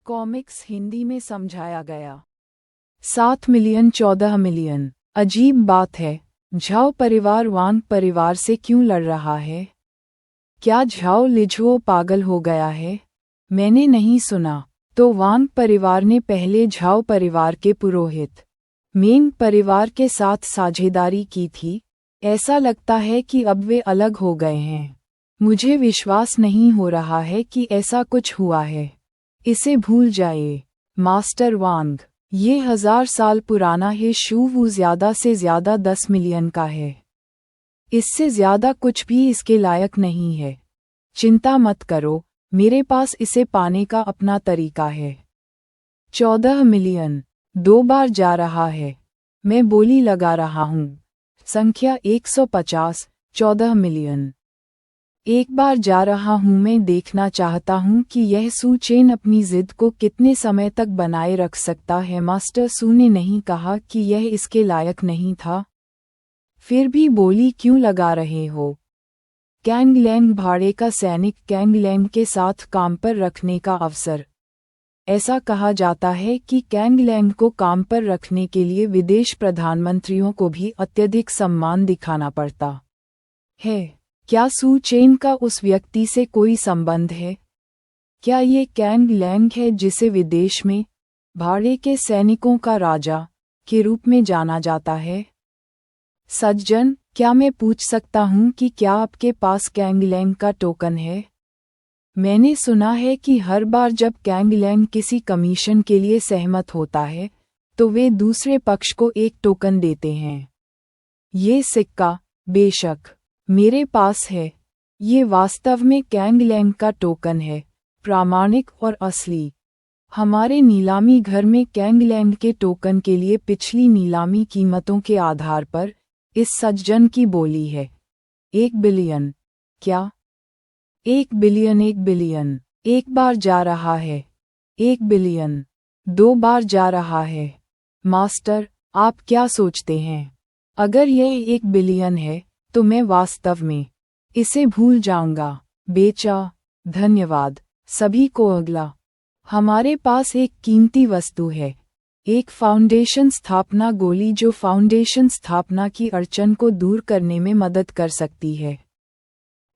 Comics Hindi में समझाया गया। 7 मिलियन 14 मिलियन। अजीब बात है, झाओ परिवार वांग परिवार से क्यों लड़ रहा है? क्या झाओ लिझुओ पागल हो गया है? मैंने नहीं सुना। तो वांग परिवार ने पहले झाओ परिवार के पुरोहित मेंग परिवार के साथ साझेदारी की थी। ऐसा लगता है कि अब वे अलग हो गए हैं। मुझे विश्वास नहीं हो रहा है कि ऐसा कुछ हुआ है। इसे भूल जाइए मास्टर वांग। ये 1000 साल पुराना है। शू ज्यादा से ज्यादा 10 मिलियन का है। इससे ज्यादा कुछ भी इसके लायक नहीं है। चिंता मत करो, मेरे पास इसे पाने का अपना तरीका है। 14 मिलियन 2 बार जा रहा है। मैं बोली लगा रहा हूँ। संख्या 150 14 मिलियन। एक बार जा रहा हूँ। मैं देखना चाहता हूँ कि यह सू चेन अपनी जिद को कितने समय तक बनाए रख सकता है। मास्टर सू ने नहीं कहा कि यह इसके लायक नहीं था। फिर भी बोली क्यों लगा रहे हो? कैंगलैंग भाड़े का सैनिक कैंगलैंग के साथ काम पर रखने का अवसर। ऐसा कहा जाता है कि कैंगलैंग को काम पर रखने के लिए विदेश प्रधानमंत्रियों को भी अत्यधिक सम्मान दिखाना पड़ता है। क्या सू चेन का उस व्यक्ति से कोई संबंध है? क्या ये कैंगलैंग है जिसे विदेश में भाड़े के सैनिकों का राजा के रूप में जाना जाता है? सज्जन, क्या मैं पूछ सकता हूँ कि क्या आपके पास कैंगलैंग का टोकन है? मैंने सुना है कि हर बार जब कैंगलैंग किसी कमीशन के लिए सहमत होता है तो वे दूसरे पक्ष को एक टोकन देते हैं। ये सिक्का बेशक मेरे पास है। ये वास्तव में कैंगलैंग का टोकन है, प्रामाणिक और असली। हमारे नीलामी घर में कैंगलैंग के टोकन के लिए पिछली नीलामी कीमतों के आधार पर इस सज्जन की बोली है 1 बिलियन। क्या? 1 बिलियन? 1 बिलियन एक बार जा रहा है। 1 बिलियन 2 बार जा रहा है। मास्टर, आप क्या सोचते हैं? अगर यह 1 बिलियन है तो मैं वास्तव में इसे भूल जाऊंगा। बेचा। धन्यवाद सभी को। अगला, हमारे पास एक कीमती वस्तु है, एक फाउंडेशन स्थापना गोली जो फाउंडेशन स्थापना की अड़चन को दूर करने में मदद कर सकती है।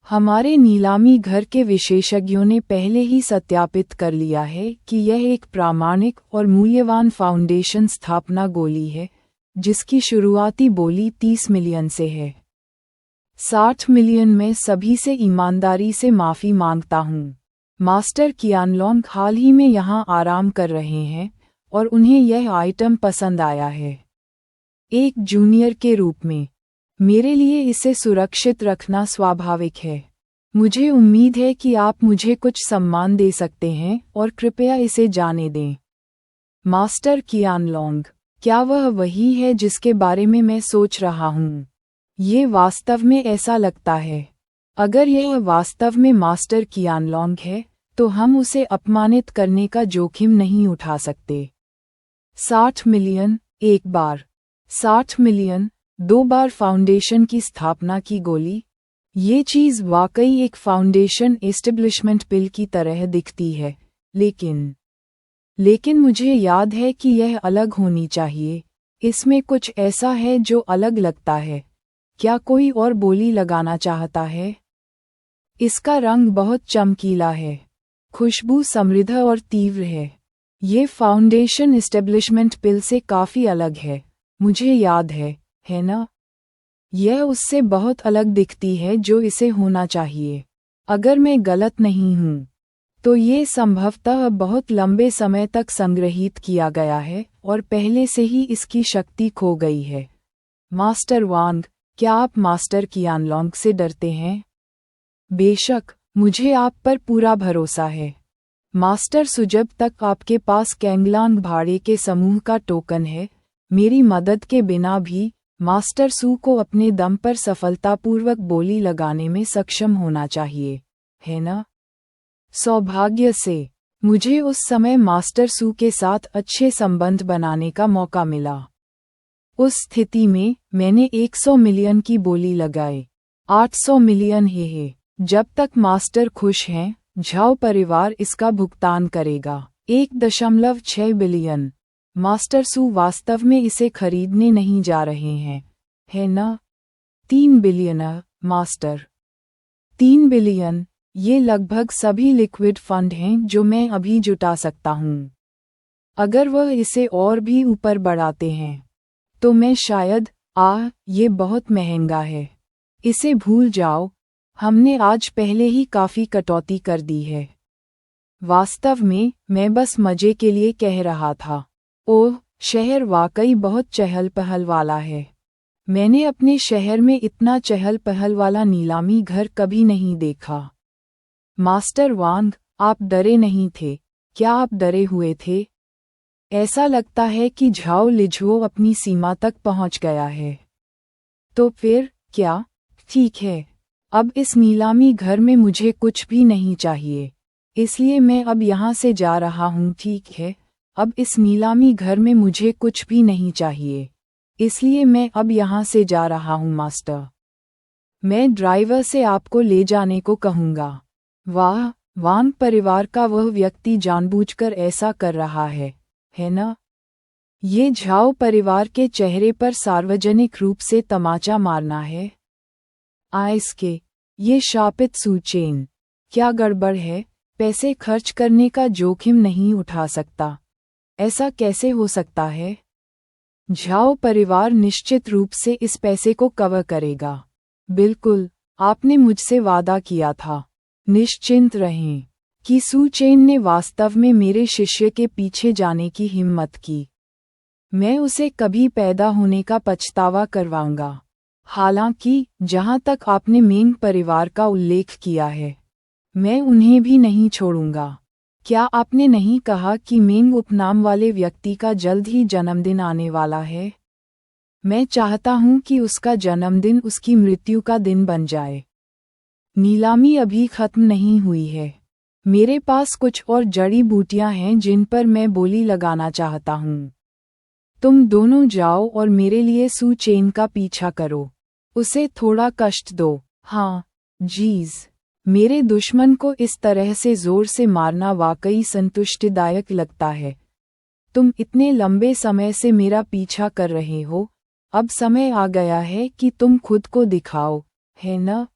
हमारे नीलामी घर के विशेषज्ञों ने पहले ही सत्यापित कर लिया है कि यह एक प्रामाणिक और मूल्यवान फाउंडेशन स्थापना गोली है जिसकी शुरुआती बोली 30 मिलियन से है। 60 मिलियन में सभी से ईमानदारी से माफ़ी मांगता हूँ। मास्टर कियानलोंग हाल ही में यहाँ आराम कर रहे हैं और उन्हें यह आइटम पसंद आया है। एक जूनियर के रूप में मेरे लिए इसे सुरक्षित रखना स्वाभाविक है। मुझे उम्मीद है कि आप मुझे कुछ सम्मान दे सकते हैं और कृपया इसे जाने दें। मास्टर कियानलोंग, क्या वह वही है जिसके बारे में मैं सोच रहा हूँ? ये वास्तव में ऐसा लगता है। अगर यह वास्तव में मास्टर कियानलोंग है तो हम उसे अपमानित करने का जोखिम नहीं उठा सकते। 60 मिलियन एक बार। 60 मिलियन 2 बार फाउंडेशन की स्थापना की गोली। ये चीज़ वाकई एक फाउंडेशन एस्टेब्लिशमेंट बिल की तरह दिखती है, लेकिन मुझे याद है कि यह अलग होनी चाहिए। इसमें कुछ ऐसा है जो अलग लगता है। क्या कोई और बोली लगाना चाहता है? इसका रंग बहुत चमकीला है, खुशबू समृद्ध और तीव्र है। ये फाउंडेशन एस्टेब्लिशमेंट बिल से काफ़ी अलग है, मुझे याद है ना? यह उससे बहुत अलग दिखती है जो इसे होना चाहिए। अगर मैं गलत नहीं हूँ तो ये संभवतः बहुत लंबे समय तक संग्रहीत किया गया है और पहले से ही इसकी शक्ति खो गई है। मास्टर वांग, क्या आप मास्टर कियानलोंग से डरते हैं? बेशक, मुझे आप पर पूरा भरोसा है। मास्टर सू, जब तक आपके पास कैंगलांग भाड़े के समूह का टोकन है, मेरी मदद के बिना भी मास्टर सू को अपने दम पर सफलतापूर्वक बोली लगाने में सक्षम होना चाहिए, है ना? सौभाग्य से मुझे उस समय मास्टर सू के साथ अच्छे संबंध बनाने का मौका मिला। उस स्थिति में मैंने 100 मिलियन की बोली लगाई। 800 मिलियन है। जब तक मास्टर खुश हैं, झाओ परिवार इसका भुगतान करेगा। 1.6 बिलियन। मास्टर सू वास्तव में इसे खरीदने नहीं जा रहे हैं, है ना? 3 बिलियन। मास्टर 3 बिलियन, ये लगभग सभी लिक्विड फंड हैं जो मैं अभी जुटा सकता हूँ। अगर वह इसे और भी ऊपर बढ़ाते हैं तो मैं शायद ये बहुत महंगा है। इसे भूल जाओ, हमने आज पहले ही काफी कटौती कर दी है। वास्तव में मैं बस मजे के लिए कह रहा था। ओह, शहर वाकई बहुत चहल पहल वाला है। मैंने अपने शहर में इतना चहल पहल वाला नीलामी घर कभी नहीं देखा। मास्टर वांग, आप डरे नहीं थे? क्या आप डरे हुए थे? ऐसा लगता है कि झाओ लिझुओ अपनी सीमा तक पहुंच गया है। तो फिर क्या? ठीक है, अब इस नीलामी घर में मुझे कुछ भी नहीं चाहिए, इसलिए मैं अब यहाँ से जा रहा हूँ। ठीक है, अब इस नीलामी घर में मुझे कुछ भी नहीं चाहिए, इसलिए मैं अब यहाँ से जा रहा हूँ मास्टर। मैं ड्राइवर से आपको ले जाने को कहूँगा। वाह, वांग परिवार का वह व्यक्ति जानबूझकर ऐसा कर रहा है ना? ये झाओ परिवार के चेहरे पर सार्वजनिक रूप से तमाचा मारना है। इसके ये शापित सू चेन, क्या गड़बड़ है? पैसे खर्च करने का जोखिम नहीं उठा सकता, ऐसा कैसे हो सकता है? झाओ परिवार निश्चित रूप से इस पैसे को कवर करेगा। बिल्कुल, आपने मुझसे वादा किया था। निश्चिंत रहें कि सू चेन ने वास्तव में मेरे शिष्य के पीछे जाने की हिम्मत की। मैं उसे कभी पैदा होने का पछतावा करवाऊंगा। हालांकि जहां तक आपने मेंग परिवार का उल्लेख किया है, मैं उन्हें भी नहीं छोड़ूंगा। क्या आपने नहीं कहा कि मेंग उपनाम वाले व्यक्ति का जल्द ही जन्मदिन आने वाला है? मैं चाहता हूं कि उसका जन्मदिन उसकी मृत्यु का दिन बन जाए। नीलामी अभी खत्म नहीं हुई है। मेरे पास कुछ और जड़ी बूटियां हैं जिन पर मैं बोली लगाना चाहता हूं। तुम दोनों जाओ और मेरे लिए सू चेन का पीछा करो। उसे थोड़ा कष्ट दो। हाँ, जीज, मेरे दुश्मन को इस तरह से जोर से मारना वाकई संतुष्टिदायक लगता है। तुम इतने लंबे समय से मेरा पीछा कर रहे हो, अब समय आ गया है कि तुम खुद को दिखाओ, है ना?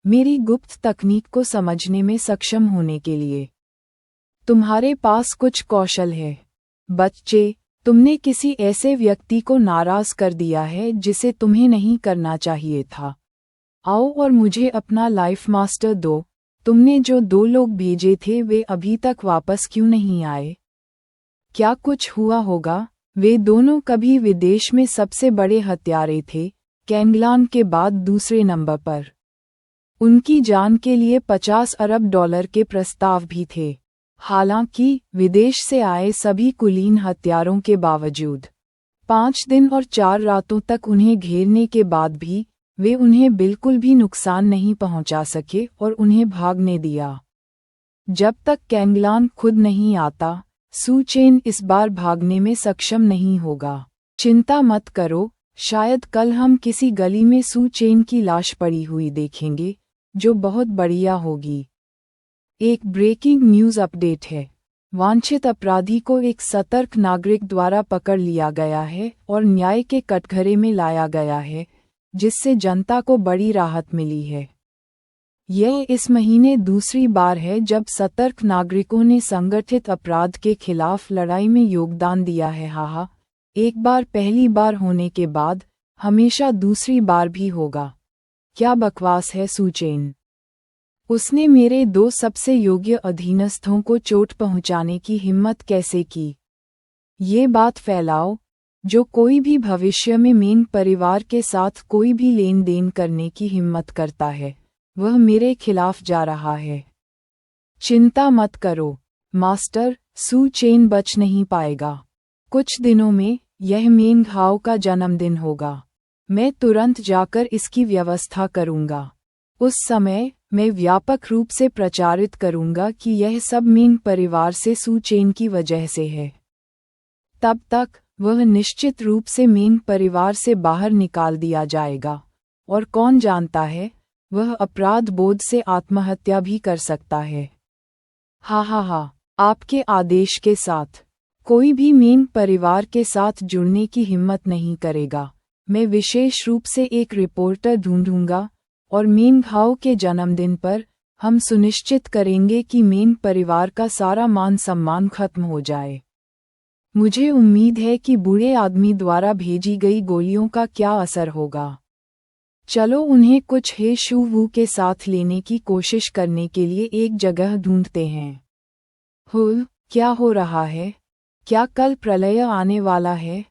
मेरी गुप्त तकनीक को समझने में सक्षम होने के लिए तुम्हारे पास कुछ कौशल है। बच्चे, तुमने किसी ऐसे व्यक्ति को नाराज कर दिया है जिसे तुम्हें नहीं करना चाहिए था। आओ और मुझे अपना लाइफ मास्टर दो। तुमने जो 2 लोग भेजे थे वे अभी तक वापस क्यों नहीं आए? क्या कुछ हुआ होगा? वे दोनों कभी विदेश में सबसे बड़े हत्यारे थे, कैंगलान के बाद दूसरे नंबर पर। उनकी जान के लिए $50 अरब के प्रस्ताव भी थे। हालांकि विदेश से आए सभी कुलीन हत्यारों के बावजूद 5 दिन और 4 रातों तक उन्हें घेरने के बाद भी वे उन्हें बिल्कुल भी नुकसान नहीं पहुंचा सके और उन्हें भागने दिया। जब तक कैंगलान खुद नहीं आता, सू चेन इस बार भागने में सक्षम नहीं होगा। चिंता मत करो, शायद कल हम किसी गली में सू चेन की लाश पड़ी हुई देखेंगे, जो बहुत बढ़िया होगी। एक ब्रेकिंग न्यूज़ अपडेट है। वांछित अपराधी को एक सतर्क नागरिक द्वारा पकड़ लिया गया है और न्याय के कटघरे में लाया गया है, जिससे जनता को बड़ी राहत मिली है। यह इस महीने दूसरी बार है जब सतर्क नागरिकों ने संगठित अपराध के खिलाफ लड़ाई में योगदान दिया है। हाहा, एक बार पहली बार होने के बाद हमेशा दूसरी बार भी होगा। क्या बकवास है सू चेन। उसने मेरे 2 सबसे योग्य अधीनस्थों को चोट पहुंचाने की हिम्मत कैसे की? ये बात फैलाओ, जो कोई भी भविष्य में मेंग परिवार के साथ कोई भी लेन देन करने की हिम्मत करता है, वह मेरे खिलाफ जा रहा है। चिंता मत करो मास्टर, सू चेन बच नहीं पाएगा। कुछ दिनों में यह मेंग हाओ का जन्मदिन होगा। मैं तुरंत जाकर इसकी व्यवस्था करूंगा। उस समय मैं व्यापक रूप से प्रचारित करूंगा कि यह सब मेंग परिवार से सू चेन की वजह से है। तब तक वह निश्चित रूप से मेंग परिवार से बाहर निकाल दिया जाएगा, और कौन जानता है, वह अपराध बोध से आत्महत्या भी कर सकता है। हा, आपके आदेश के साथ कोई भी मेंग परिवार के साथ जुड़ने की हिम्मत नहीं करेगा। मैं विशेष रूप से एक रिपोर्टर ढूंढूंगा और मेंग हाओ के जन्मदिन पर हम सुनिश्चित करेंगे कि मेंग परिवार का सारा मान सम्मान खत्म हो जाए। मुझे उम्मीद है कि बूढ़े आदमी द्वारा भेजी गई गोलियों का क्या असर होगा। चलो उन्हें कुछ हे शू वू के साथ लेने की कोशिश करने के लिए एक जगह ढूंढते हैं। क्या हो रहा है? क्या कल प्रलय आने वाला है?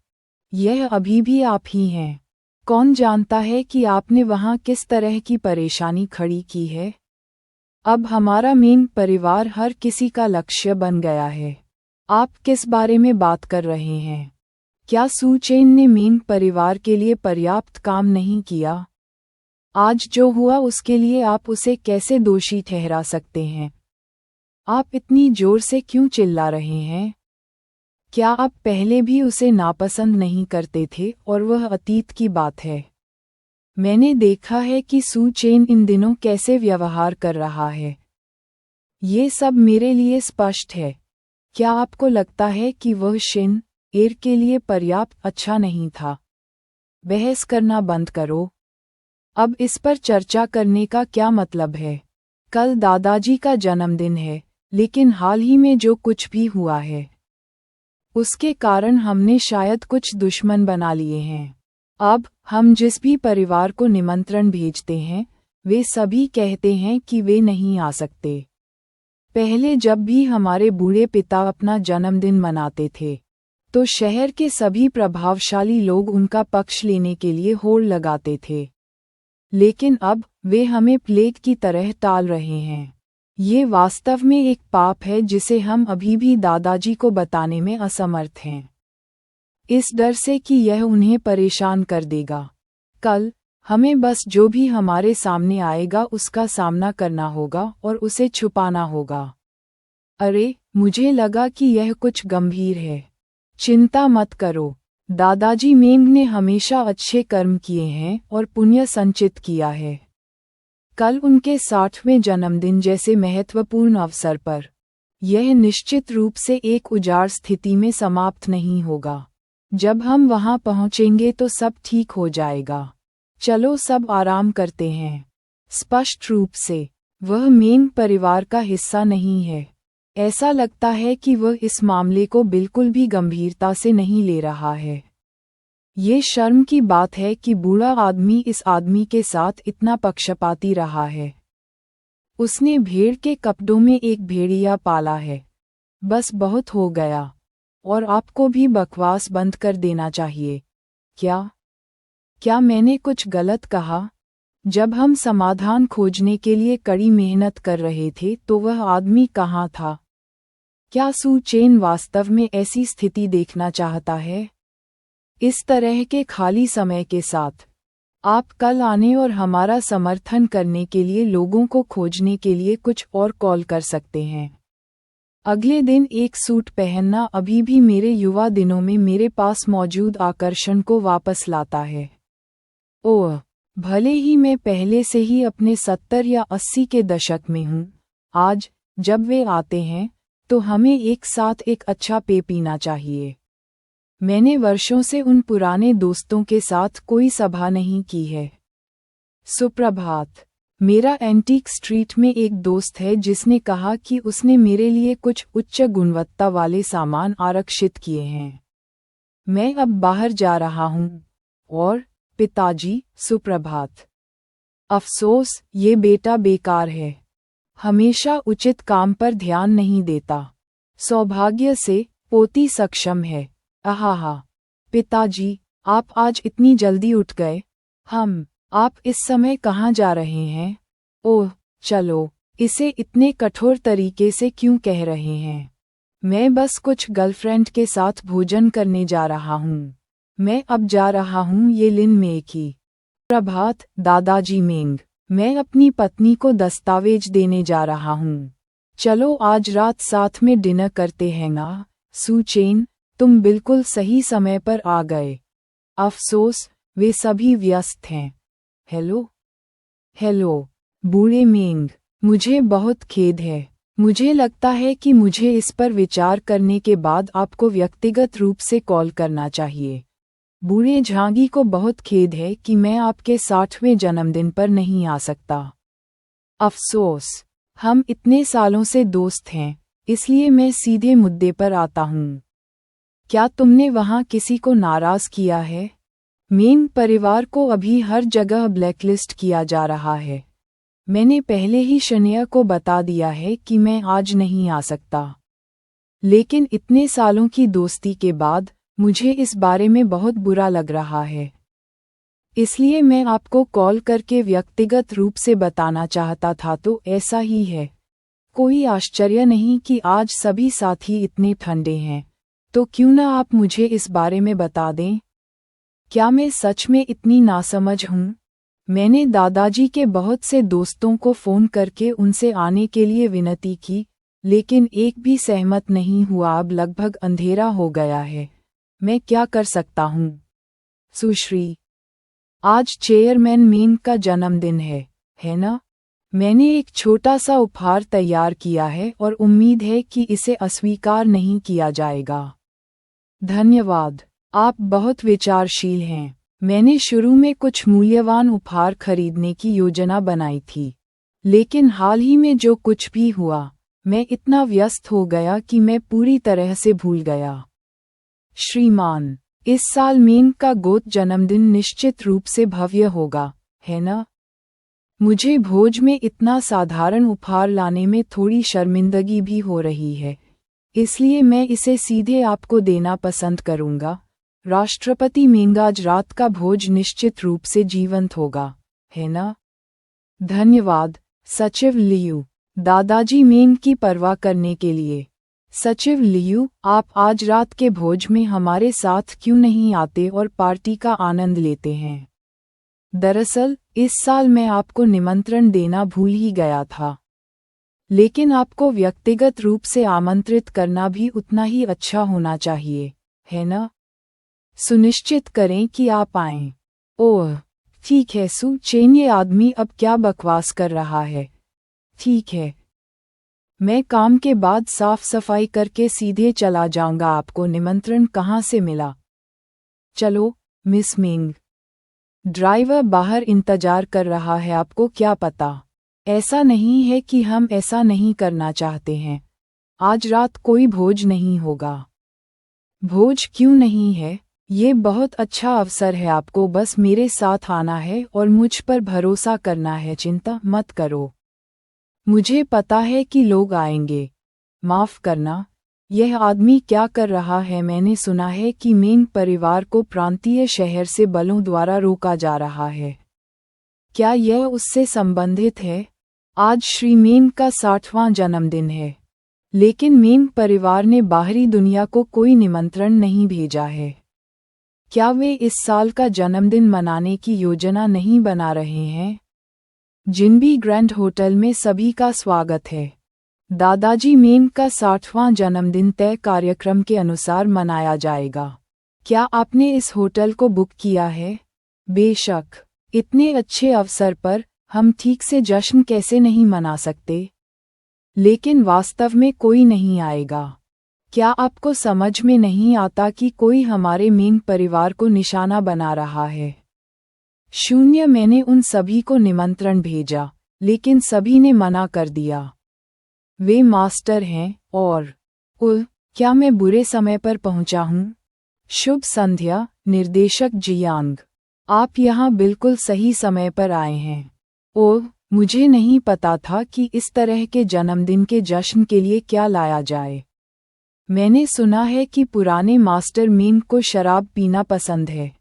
यह अभी भी आप ही हैं। कौन जानता है कि आपने वहाँ किस तरह की परेशानी खड़ी की है? अब हमारा मेंग परिवार हर किसी का लक्ष्य बन गया है। आप किस बारे में बात कर रहे हैं? क्या सू चेन ने मेंग परिवार के लिए पर्याप्त काम नहीं किया? आज जो हुआ उसके लिए आप उसे कैसे दोषी ठहरा सकते हैं? आप इतनी जोर से क्यों चिल्ला रहे हैं? क्या आप पहले भी उसे नापसंद नहीं करते थे और वह अतीत की बात है? मैंने देखा है कि सू चेन इन दिनों कैसे व्यवहार कर रहा है। ये सब मेरे लिए स्पष्ट है। क्या आपको लगता है कि वह शिन एर के लिए पर्याप्त अच्छा नहीं था? बहस करना बंद करो। अब इस पर चर्चा करने का क्या मतलब है? कल दादाजी का जन्मदिन है, लेकिन हाल ही में जो कुछ भी हुआ है उसके कारण हमने शायद कुछ दुश्मन बना लिए हैं। अब हम जिस भी परिवार को निमंत्रण भेजते हैं वे सभी कहते हैं कि वे नहीं आ सकते। पहले जब भी हमारे बूढ़े पिता अपना जन्मदिन मनाते थे तो शहर के सभी प्रभावशाली लोग उनका पक्ष लेने के लिए होड़ लगाते थे, लेकिन अब वे हमें प्लेग की तरह टाल रहे हैं। ये वास्तव में एक पाप है जिसे हम अभी भी दादाजी को बताने में असमर्थ हैं, इस डर से कि यह उन्हें परेशान कर देगा। कल हमें बस जो भी हमारे सामने आएगा उसका सामना करना होगा और उसे छुपाना होगा। अरे, मुझे लगा कि यह कुछ गंभीर है। चिंता मत करो, दादाजी मेंग ने हमेशा अच्छे कर्म किए हैं और पुण्य संचित किया है। कल उनके 60वें जन्मदिन जैसे महत्वपूर्ण अवसर पर यह निश्चित रूप से एक उजाड़ स्थिति में समाप्त नहीं होगा। जब हम वहां पहुंचेंगे तो सब ठीक हो जाएगा। चलो सब आराम करते हैं। स्पष्ट रूप से वह मेंग परिवार का हिस्सा नहीं है। ऐसा लगता है कि वह इस मामले को बिल्कुल भी गंभीरता से नहीं ले रहा है। ये शर्म की बात है कि बूढ़ा आदमी इस आदमी के साथ इतना पक्षपाती रहा है। उसने भेड़ के कपड़ों में एक भेड़िया पाला है। बस बहुत हो गया, और आपको भी बकवास बंद कर देना चाहिए। क्या मैंने कुछ गलत कहा? जब हम समाधान खोजने के लिए कड़ी मेहनत कर रहे थे तो वह आदमी कहाँ था? क्या सू चेन वास्तव में ऐसी स्थिति देखना चाहता है? इस तरह के खाली समय के साथ आप कल आने और हमारा समर्थन करने के लिए लोगों को खोजने के लिए कुछ और कॉल कर सकते हैं। अगले दिन एक सूट पहनना अभी भी मेरे युवा दिनों में मेरे पास मौजूद आकर्षण को वापस लाता है। ओह, भले ही मैं पहले से ही अपने 70 या 80 के दशक में हूँ, आज जब वे आते हैं तो हमें एक साथ एक अच्छा पेय पीना चाहिए। मैंने वर्षों से उन पुराने दोस्तों के साथ कोई सभा नहीं की है। सुप्रभात। मेरा एंटीक स्ट्रीट में एक दोस्त है जिसने कहा कि उसने मेरे लिए कुछ उच्च गुणवत्ता वाले सामान आरक्षित किए हैं। मैं अब बाहर जा रहा हूँ। और पिताजी, सुप्रभात। अफसोस, ये बेटा बेकार है। हमेशा उचित काम पर ध्यान नहीं देता। सौभाग्य से पोती सक्षम है। आहा, पिताजी, आप आज इतनी जल्दी उठ गए। आप इस समय कहाँ जा रहे हैं? ओह, चलो, इसे इतने कठोर तरीके से क्यों कह रहे हैं? मैं बस कुछ गर्लफ्रेंड के साथ भोजन करने जा रहा हूँ। मैं अब जा रहा हूँ। ये लिन में की। प्रभात, दादाजी मेंग। मैं अपनी पत्नी को दस्तावेज देने जा रहा हूँ। चलो आज रात साथ में डिनर करते हैं ना? सू चेन, तुम बिल्कुल सही समय पर आ गए। अफसोस, वे सभी व्यस्त हैं। हेलो, बूढ़े मेंग। मुझे बहुत खेद है। मुझे लगता है कि मुझे इस पर विचार करने के बाद आपको व्यक्तिगत रूप से कॉल करना चाहिए। बूढ़े झांगी को बहुत खेद है कि मैं आपके 60वें जन्मदिन पर नहीं आ सकता। अफसोस, हम इतने सालों से दोस्त हैं, इसलिए मैं सीधे मुद्दे पर आता हूँ। क्या तुमने वहाँ किसी को नाराज किया है? मेन परिवार को अभी हर जगह ब्लैकलिस्ट किया जा रहा है। मैंने पहले ही शनिया को बता दिया है कि मैं आज नहीं आ सकता। लेकिन इतने सालों की दोस्ती के बाद मुझे इस बारे में बहुत बुरा लग रहा है। इसलिए मैं आपको कॉल करके व्यक्तिगत रूप से बताना चाहता था। तो ऐसा ही है। कोई आश्चर्य नहीं कि आज सभी साथी इतने ठंडे हैं। तो क्यों न आप मुझे इस बारे में बता दें? क्या मैं सच में इतनी नासमझ हूँ? मैंने दादाजी के बहुत से दोस्तों को फ़ोन करके उनसे आने के लिए विनती की, लेकिन एक भी सहमत नहीं हुआ। अब लगभग अंधेरा हो गया है। मैं क्या कर सकता हूँ? सुश्री, आज चेयरमैन मेन का जन्मदिन है ना? मैंने एक छोटा सा उपहार तैयार किया है और उम्मीद है कि इसे अस्वीकार नहीं किया जाएगा। धन्यवाद, आप बहुत विचारशील हैं। मैंने शुरू में कुछ मूल्यवान उपहार खरीदने की योजना बनाई थी, लेकिन हाल ही में जो कुछ भी हुआ, मैं इतना व्यस्त हो गया कि मैं पूरी तरह से भूल गया। श्रीमान, इस साल मेन का गोद जन्मदिन निश्चित रूप से भव्य होगा, है ना? मुझे भोज में इतना साधारण उपहार लाने में थोड़ी शर्मिंदगी भी हो रही है, इसलिए मैं इसे सीधे आपको देना पसंद करूंगा। राष्ट्रपति मेंगा आज रात का भोज निश्चित रूप से जीवंत होगा, है ना? धन्यवाद, सचिव लियू। दादाजी मेन की परवाह करने के लिए। सचिव लियू, आप आज रात के भोज में हमारे साथ क्यों नहीं आते और पार्टी का आनंद लेते हैं? दरअसल, इस साल मैं आपको निमंत्रण देना भूल ही गया था। लेकिन आपको व्यक्तिगत रूप से आमंत्रित करना भी उतना ही अच्छा होना चाहिए, है ना? सुनिश्चित करें कि आप आएं। ओह, ठीक है सू चेन, ये आदमी अब क्या बकवास कर रहा है। ठीक है, मैं काम के बाद साफ सफाई करके सीधे चला जाऊंगा। आपको निमंत्रण कहाँ से मिला? चलो, मिस मिंग। ड्राइवर बाहर इंतजार कर रहा है। आपको क्या पता? ऐसा नहीं है कि हम ऐसा नहीं करना चाहते हैं। आज रात कोई भोज नहीं होगा। भोज क्यों नहीं है? ये बहुत अच्छा अवसर है। आपको बस मेरे साथ आना है और मुझ पर भरोसा करना है। चिंता मत करो। मुझे पता है कि लोग आएंगे। माफ़ करना, यह आदमी क्या कर रहा है? मैंने सुना है कि मेन परिवार को प्रांतीय शहर से बलों द्वारा रोका जा रहा है। क्या यह उससे संबंधित है? आज श्री मेन का 60वां जन्मदिन है, लेकिन मेन परिवार ने बाहरी दुनिया को कोई निमंत्रण नहीं भेजा है। क्या वे इस साल का जन्मदिन मनाने की योजना नहीं बना रहे हैं? जिनबी ग्रैंड होटल में सभी का स्वागत है। दादाजी मेन का 60वां जन्मदिन तय कार्यक्रम के अनुसार मनाया जाएगा। क्या आपने इस होटल को बुक किया है? बेशक। इतने अच्छे अवसर पर हम ठीक से जश्न कैसे नहीं मना सकते? लेकिन वास्तव में कोई नहीं आएगा। क्या आपको समझ में नहीं आता कि कोई हमारे मेन परिवार को निशाना बना रहा है? शून्य। मैंने उन सभी को निमंत्रण भेजा, लेकिन सभी ने मना कर दिया। वे मास्टर हैं और क्या मैं बुरे समय पर पहुंचा हूं? शुभ संध्या, निर्देशक जियांग। आप यहाँ बिल्कुल सही समय पर आए हैं। ओह, मुझे नहीं पता था कि इस तरह के जन्मदिन के जश्न के लिए क्या लाया जाए। मैंने सुना है कि पुराने मास्टर मेन को शराब पीना पसंद है,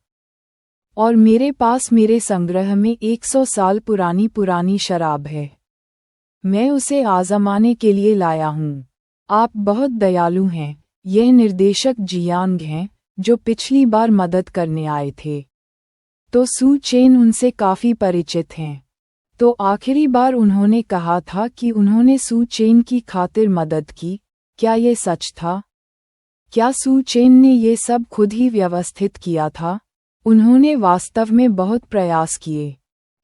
और मेरे पास मेरे संग्रह में 100 साल पुरानी शराब है। मैं उसे आजमाने के लिए लाया हूँ। आप बहुत दयालु हैं। यह निर्देशक जियांग हैं, जो पिछली बार मदद करने आए थे। तो सू चेन उनसे काफ़ी परिचित हैं। तो आखिरी बार उन्होंने कहा था कि उन्होंने सू चेन की खातिर मदद की। क्या ये सच था? क्या सू चेन ने ये सब खुद ही व्यवस्थित किया था? उन्होंने वास्तव में बहुत प्रयास किए।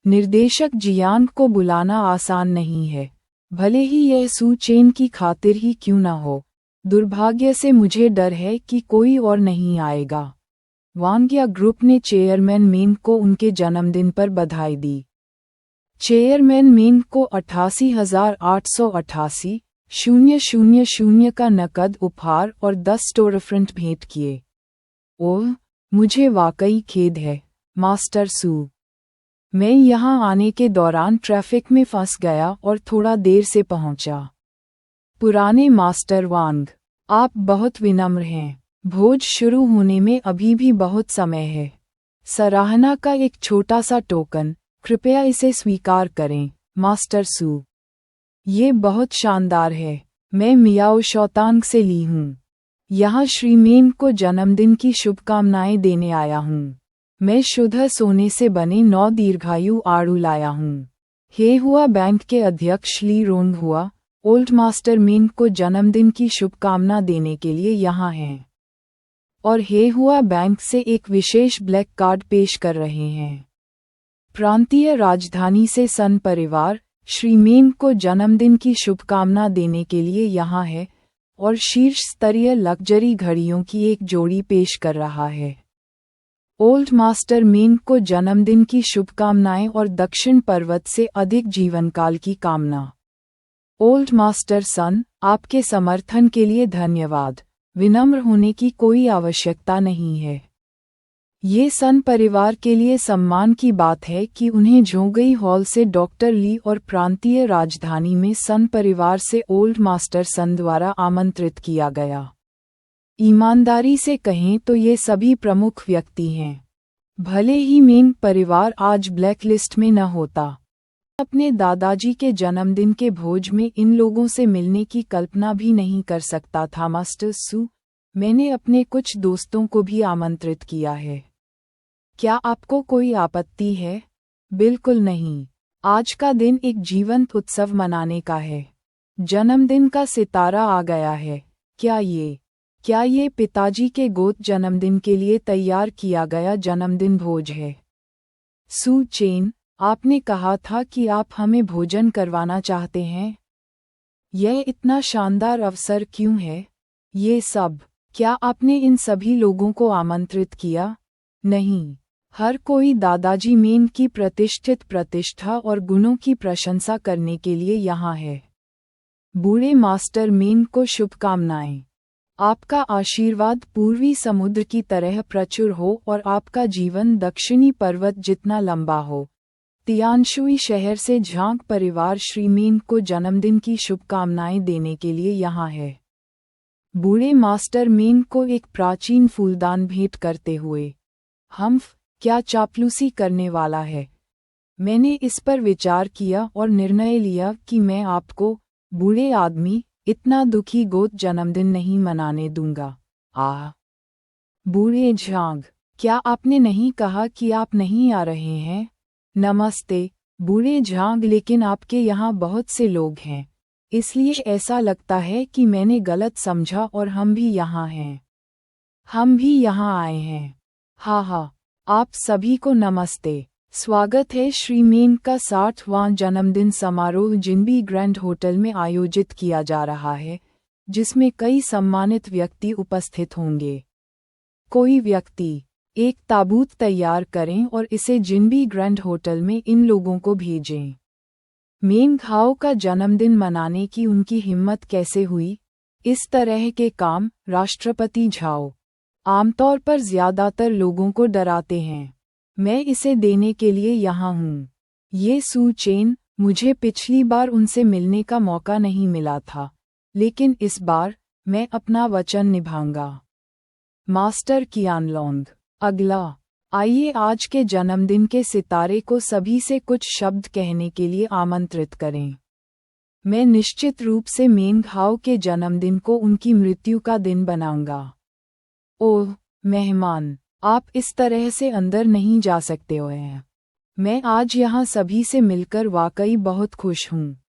निर्देशक जियांग को बुलाना आसान नहीं है। भले ही यह सू चेन की खातिर ही क्यों न हो। दुर्भाग्य से मुझे डर है कि कोई और नहीं आएगा। वांग्या ग्रुप ने चेयरमैन मेन को उनके जन्मदिन पर बधाई दी। चेयरमैन मेन को 88,888,000 का नकद उपहार और 10 स्टोरफ्रंट भेंट किए। ओह, मुझे वाकई खेद है, मास्टर सू। मैं यहाँ आने के दौरान ट्रैफिक में फंस गया और थोड़ा देर से पहुंचा। पुराने मास्टर वांग, आप बहुत विनम्र हैं। भोज शुरू होने में अभी भी बहुत समय है। सराहना का एक छोटा सा टोकन, कृपया इसे स्वीकार करें, मास्टर सू। ये बहुत शानदार है। मैं मियाओ शौतांग से ली हूँ। यहाँ श्री मेन को जन्मदिन की शुभकामनाएं देने आया हूँ। मैं शुद्ध सोने से बने 9 दीर्घायु आड़ू लाया हूँ। हे हुआ बैंक के अध्यक्ष ली रोंग हुआ, ओल्ड मास्टर मेन को जन्मदिन की शुभकामना देने के लिए यहाँ हैं। और हे हुआ बैंक से एक विशेष ब्लैक कार्ड पेश कर रहे हैं। प्रांतीय राजधानी से सन परिवार श्री मेन को जन्मदिन की शुभकामना देने के लिए यहाँ है और शीर्ष स्तरीय लग्जरी घड़ियों की एक जोड़ी पेश कर रहा है। ओल्ड मास्टर मेन को जन्मदिन की शुभकामनाएं और दक्षिण पर्वत से अधिक जीवनकाल की कामना। ओल्ड मास्टर सन, आपके समर्थन के लिए धन्यवाद। विनम्र होने की कोई आवश्यकता नहीं है। ये सन परिवार के लिए सम्मान की बात है कि उन्हें झोंगई हॉल से डॉक्टर ली और प्रांतीय राजधानी में सन परिवार से ओल्ड मास्टर सन द्वारा आमंत्रित किया गया। ईमानदारी से कहें तो ये सभी प्रमुख व्यक्ति हैं। भले ही मेन परिवार आज ब्लैक लिस्ट में न होता, अपने दादाजी के जन्मदिन के भोज में इन लोगों से मिलने की कल्पना भी नहीं कर सकता था। मास्टर सू, मैंने अपने कुछ दोस्तों को भी आमंत्रित किया है। क्या आपको कोई आपत्ति है? बिल्कुल नहीं। आज का दिन एक जीवंत उत्सव मनाने का है। जन्मदिन का सितारा आ गया है। क्या ये पिताजी के गोद जन्मदिन के लिए तैयार किया गया जन्मदिन भोज है? सू चेन, आपने कहा था कि आप हमें भोजन करवाना चाहते हैं। यह इतना शानदार अवसर क्यों है? ये सब, क्या आपने इन सभी लोगों को आमंत्रित किया? नहीं, हर कोई दादाजी मेन की प्रतिष्ठित प्रतिष्ठा और गुणों की प्रशंसा करने के लिए यहाँ है। बूढ़े मास्टर मेन को शुभकामनाएं। आपका आशीर्वाद पूर्वी समुद्र की तरह प्रचुर हो और आपका जीवन दक्षिणी पर्वत जितना लंबा हो। तियानशुई शहर से झांग परिवार श्री मेन को जन्मदिन की शुभकामनाएं देने के लिए यहाँ है। बूढ़े मास्टर मेन को एक प्राचीन फूलदान भेंट करते हुए। हम्फ, क्या चापलूसी करने वाला है? मैंने इस पर विचार किया और निर्णय लिया कि मैं आपको, बूढ़े आदमी, इतना दुखी गोद जन्मदिन नहीं मनाने दूंगा। बूढ़े झांग, क्या आपने नहीं कहा कि आप नहीं आ रहे हैं? नमस्ते, बूढ़े झांग, लेकिन आपके यहाँ बहुत से लोग हैं, इसलिए ऐसा लगता है कि मैंने गलत समझा और हम भी यहाँ हैं। हम भी यहाँ आए हैं। हाँ, आप सभी को नमस्ते। स्वागत है। श्री मेन का 60वां जन्मदिन समारोह जिनबी ग्रैंड होटल में आयोजित किया जा रहा है, जिसमें कई सम्मानित व्यक्ति उपस्थित होंगे। कोई व्यक्ति, एक ताबूत तैयार करें और इसे जिनबी ग्रैंड होटल में इन लोगों को भेजें। मेन घाओ का जन्मदिन मनाने की उनकी हिम्मत कैसे हुई? इस तरह के काम राष्ट्रपति झाओ आमतौर पर ज्यादातर लोगों को डराते हैं। मैं इसे देने के लिए यहाँ हूँ। ये सू चेन, मुझे पिछली बार उनसे मिलने का मौका नहीं मिला था, लेकिन इस बार मैं अपना वचन निभाऊंगा। मास्टर कियानलोंग, अगला। आइए आज के जन्मदिन के सितारे को सभी से कुछ शब्द कहने के लिए आमंत्रित करें। मैं निश्चित रूप से मेन घाओ के जन्मदिन को उनकी मृत्यु का दिन बनाऊंगा। ओह, मेहमान, आप इस तरह से अंदर नहीं जा सकते हो। मैं आज यहाँ सभी से मिलकर वाकई बहुत खुश हूँ।